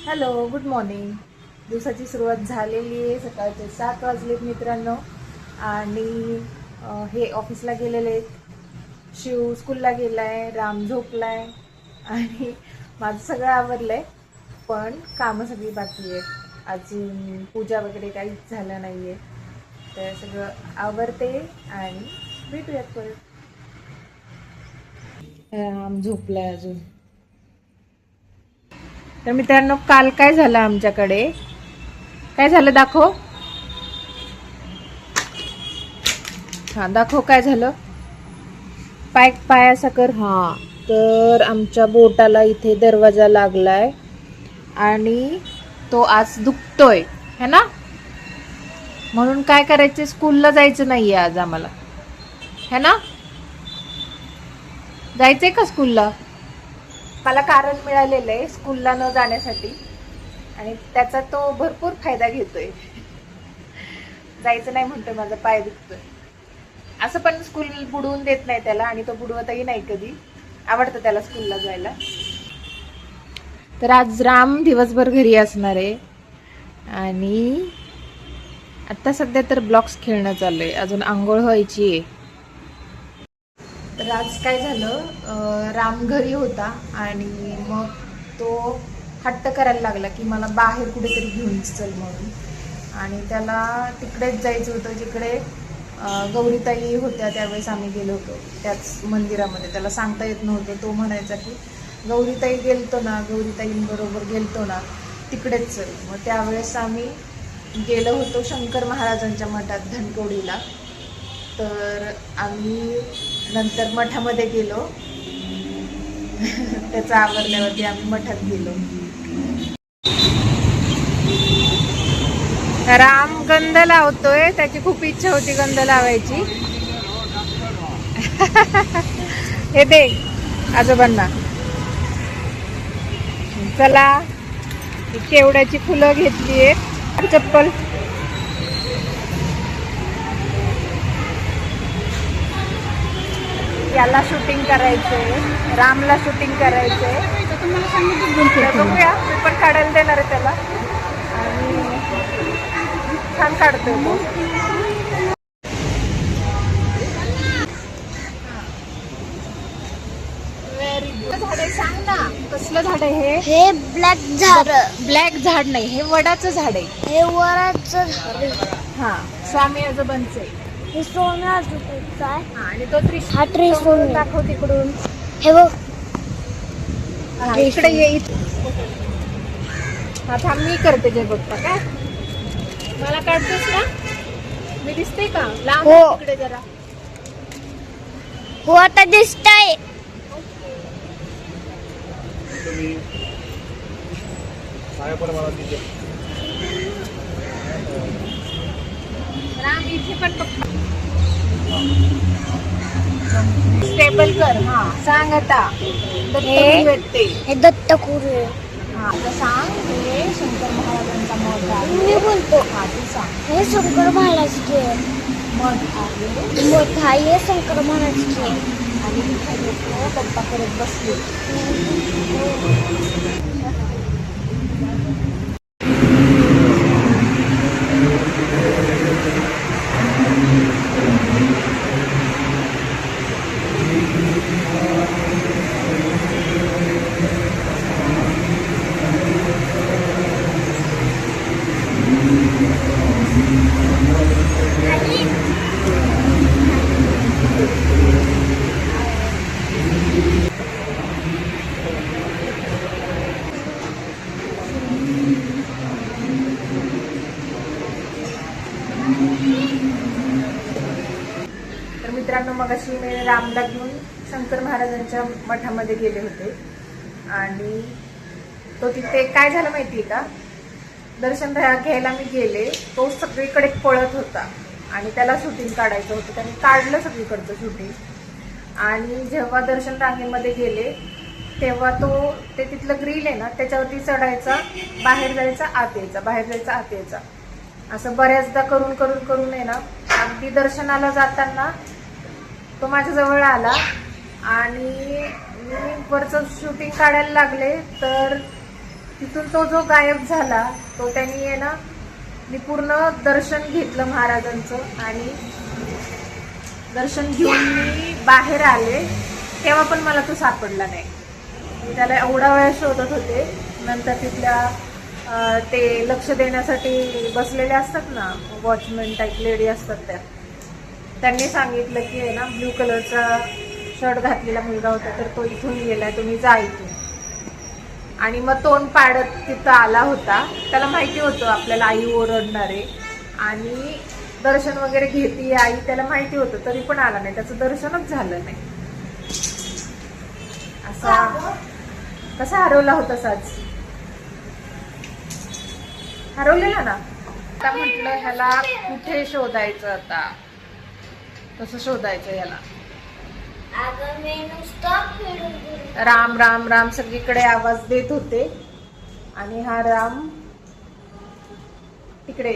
Hello, good morning. दिवसाची सुरुवात झालेली आहे. सकाळचे 7 वाजलेत मित्रांनो. आणि हे ऑफिसला गेलेले आहेत. शिव स्कूलला गेलाय, राम झोपलाय आणि माझं सगळं आवरलंय, पण कामं सगळी बाकी आहेत. अजून पूजा वगैरे काहीच झालं नाही आहे. तर सगळं आवरते आणि भेटूयात परत. राम झोपलाय अजून. तर मित्रांनो, काल काय झालं आमच्याकडे, काय झालं दाखव. हा दाखव काय झालं. पायासा कर. हा, तर आमच्या बोटाला इथे दरवाजा लागलाय आणि तो आज दुखतोय है ना. म्हणून काय करायचे, स्कूलला जायचं नाहीये आज आम्हाला, है ना. जायचंय का स्कूलला. मला कारण मिळालेलं आहे स्कूलला न जाण्यासाठी आणि त्याचा तो भरपूर फायदा घेतोय. जायचं नाही म्हणतोय, माझा पाय दुखतोय. असं पण स्कूल बुडवून देत नाही त्याला आणि तो बुडवतही नाही कधी. आवडतं त्याला स्कूलला जायला. तर आज राम दिवसभर घरी असणार आहे आणि आता सध्या तर ब्लॉक्स खेळणं चाललंय. अजून आंघोळ व्हायची आहे. तर आज काय झालं, राम घरी होता आणि मग तो हट्ट करायला लागला की मला बाहेर कुठेतरी घेऊन चल म्हणून. आणि त्याला तिकडेच जायचं होतं जिकडे गौरीताई होत्या. त्यावेळेस आम्ही गेलो होतो त्याच मंदिरामध्ये. त्याला सांगता येत नव्हतं. तो म्हणायचा की गौरीताई गेलतो ना, गौरीताईंबरोबर गेलतो ना, तिकडेच चल. मग त्यावेळेस आम्ही गेलो होतो शंकर महाराजांच्या मठात धनकवडीला. तर आम्ही नंतर मठामध्ये गेलो. त्याचा आवरल्यावरती आम्ही मठात गेलो. राम गंध लावतोय. त्याची खूप इच्छा होती गंध लावायची. हे दे आजोबांना. चला, केवड्याची फुलं घेतलीये. चप्पल याला शूटिंग करायचंय, रामला शूटिंग करायचंय. बघूया, मी पण काढायला देणार आहे त्याला. आणि छान काढतोय तो. Very good. झाड आहे, सांग ना कसलं झाड आहे हे. हे ब्लॅक झाड. ब्लॅक झाड नाही, हे वडाचं झाड आहे. हे वराचं झाड. हा, स्वामी आजोबांचं आहे. हे सोनं आजोबांचं आहे. आणि तो हा त्रिशूळ दाखव तिकडून. हे बघ, इकडे ये. हा थांब, मी करते जय बघता. काय मला काढतोस ना, मी दिसते का लांब. हो. तिकडे जरा. हो, आता दिसतंय. राम इथे पण स्टेबल कर. हा सांग आता. भेटते हे दत्तकुरे. हा आता सांग. हे शंकर महाराजांचा मठ आहे. मी बोलतो. हा तू सांग. हे शंकर महाराजचे मठ आहे. मठ आहे. हे शंकर महाराजचे. आणि इथे लोक गप्पा करत बसले. तर मित्रांनो, मगाशी मी रामला घेऊन शंकर महाराजांच्या मठामध्ये गेले होते आणि तो तिथे काय झालं माहितीये का, दर्शन घ्यायला मी गेले, तो सगळीकडे पळत होता आणि त्याला शूटिंग काढायचं होतं. त्याने काढलं सगळीकडचं शूटिंग. आणि जेव्हा दर्शन रांगेमध्ये गेले तेव्हा तो ते तिथलं ग्रिल आहे ना, त्याच्यावरती चढायचा, बाहेर जायचा, आत यायचा, बाहेर जायचा, आत यायचा. असं बऱ्याचदा करून करून करून आहे ना, अगदी दर्शनाला जाताना तो माझ्या जवळ आला आणि मी वरचं शूटिंग काढायला लागले तर तिथून तो जो गायब झाला तो त्यांनी आहे ना, मी पूर्ण दर्शन घेतलं महाराजांचं आणि दर्शन घेऊन मी बाहेर आले तेव्हा पण मला तो सापडला नाही. मी त्याला एवढा वेळ शोधत होते. नंतर तिथल्या ते लक्ष देण्यासाठी बसलेले असतात ना, वॉचमॅन टाईप लेडी असतात त्यांनी सांगितलं की आहे ना, ब्ल्यू कलरचा शर्ट घातलेला मुलगा होता तर तो इथून गेलाय, तुम्ही जा इथून. आणि मग तोंड पाडत तिथं आला होता. त्याला माहिती होतं आपल्याला आई ओरडणार आहे आणि दर्शन वगैरे घेते आई, त्याला माहिती होतं तरी पण आला नाही. त्याचं दर्शनच झालं नाही. असा कसा हरवला होता साज, हरवलेला ना. आता म्हटलं ह्याला कुठे शोधायचं, आता कसं शोधायचं ह्याला. राम राम राम सगळीकडे आवाज देत होते आणि हा राम तिकडे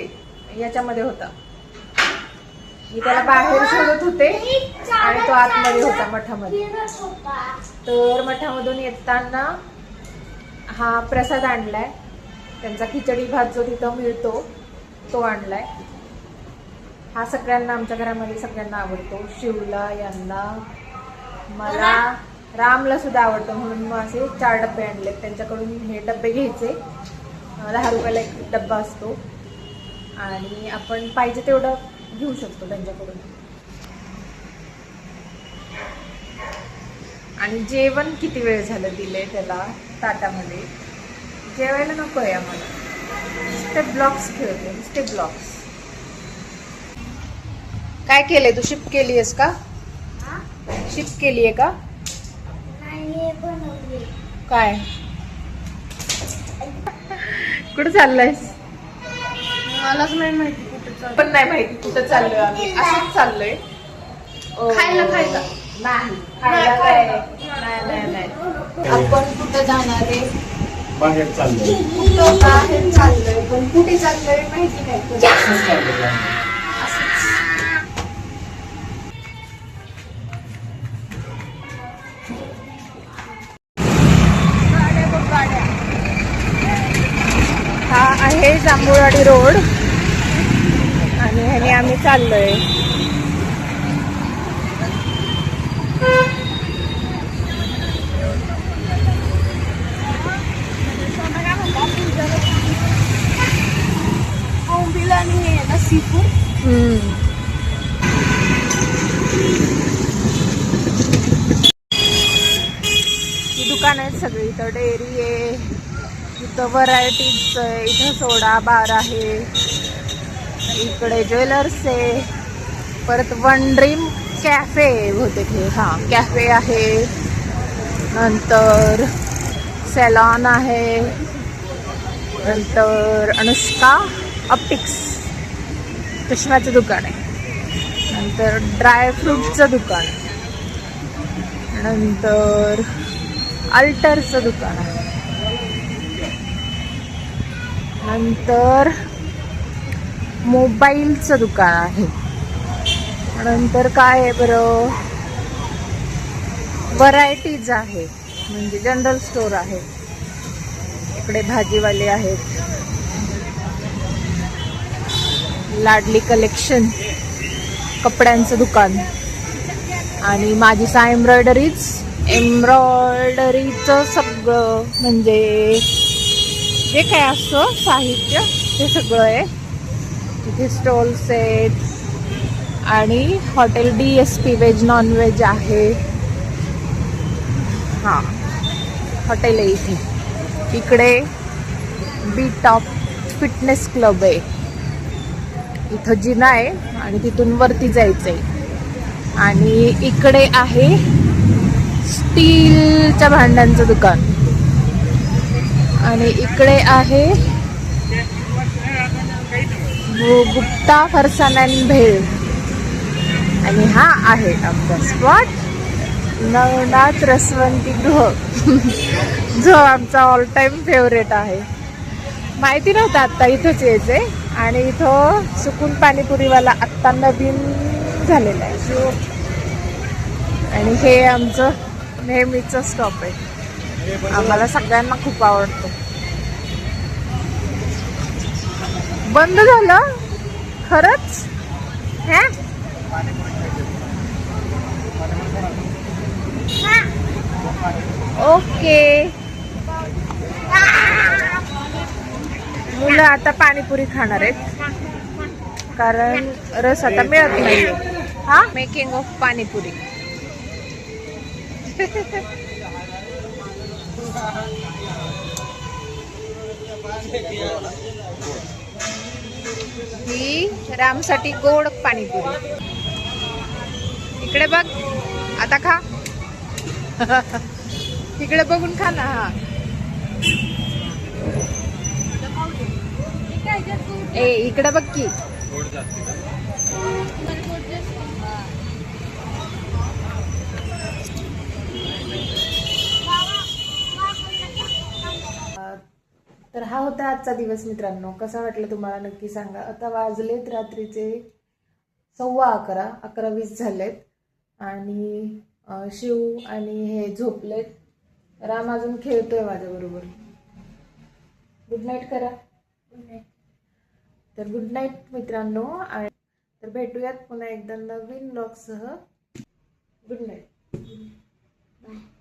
याच्यामध्ये होता. मी त्याला बाहेर शोधत होते आणि तो आतमध्ये होता मठामध्ये. तर मठामधून येताना हा प्रसाद आणलाय, त्यांचा खिचडी भात जो तिथं मिळतो तो आणलाय. हा सगळ्यांना आमच्या घरामध्ये सगळ्यांना आवडतो. शिवला, यांना, मला, रामला सुद्धा आवडतं म्हणून मग असे 4 डबे आणले. त्यांच्याकडून हे डबे घ्यायचे. 10 रुपयाला एक डब्बा असतो आणि आपण पाहिजे तेवढं घेऊ शकतो त्यांच्याकडून. आणि जेवण किती वेळ झालं दिलंय त्याला ताटामध्ये. जेवायला नको आहे आम्हाला, नुसते ब्लॉक्स खेळते, नुसते ब्लॉक्स. काय केलंय तू? शिफ्ट केली आहेस का? शिफ्ट केली आहे का? काय कुठं चाललंयस? मलाच नाही माहिती कुठे पण नाही माहिती कुठं चाललोय आम्ही. असंच चाललोय खायला नाही. खायला काय नाही. आपण कुठं जाणार आहे? बाहेर चाललोय. कुठं बाहेर चाललोय पण कुठे चाललोय माहिती नाही. हा आहे जांभूळवाडी रोड आणि ह्याने आम्ही चाललोय. ही दुकान आहेत सगळी. इथं डेअरी आहे, इथं व्हरायटीज आहे, इथं सोडा बार आहे, इकडे ज्वेलर्स आहे, परत वन ड्रीम कॅफे बहुतेक हे. हां, कॅफे आहे, नंतर सॅलॉन आहे, नंतर अनुष्का ऑप्टिक्स चष्म्याचं दुकान आहे, नंतर ड्रायफ्रूटचं दुकान, नंतर अल्टरचं दुकान आहे, नंतर मोबाईलचं दुकान आहे, नंतर काय आहे बरं, व्हरायटीज आहे म्हणजे जनरल स्टोर आहे. इकडे भाजीवाले आहेत, लाडली कलेक्शन कपड्यांचं दुकान आणि माझी सा एम्ब्रॉयडरीचं सगळं म्हणजे जे काय असतं साहित्य ते सगळं आहे. तिथे स्टॉल्स आहेत आणि hotel DSP veg non veg आहे. हां, हॉटेल आहे इथे. इकडे बी टॉप फिटनेस क्लब आहे. इथं जिना आहे आणि तिथून वरती जायचं आहे. आणि इकडे आहे स्टीलच्या भांड्यांचं दुकान आणि इकडे आहे गुप्ता फरसाण अँड भेळ. आणि हा आहे आमचा स्पॉट नवनाथ रसवंती गृह जो आमचा ऑल टाइम फेवरेट आहे. माहिती नव्हतं आत्ता इथंच यायचंय आणि इथं सुकून पाणीपुरीवाला आत्ता नवीन झालेला आहे. आणि हे आमचं नेहमीचं स्टॉप आहे. आम्हाला सगळ्यांना खूप आवडतो. बंद झालं खरंच हे ओके मुलं आता पाणीपुरी खाणार आहेत कारण रस आता मिळत नाही हा मेकिंग ऑफ पाणीपुरी ही रामसाठी गोड पाणीपुरी इकडे बघ आता खा इकडे बघून खा ना हा ए इकडे बघ की तर हा होता आजचा दिवस मित्रांनो कसा वाटला तुम्हाला नक्की सांगा आता वाजलेत रात्रीचे 11:15 11:20 झालेत आणि शिव आणि हे झोपलेत राम अजून खेळतोय माझ्याबरोबर गुड नाईट करा तर गुड नाईट मित्रांनो आणि तर भेटूयात पुन्हा एकदा नवीन ब्लॉगसह गुड नाईट बाय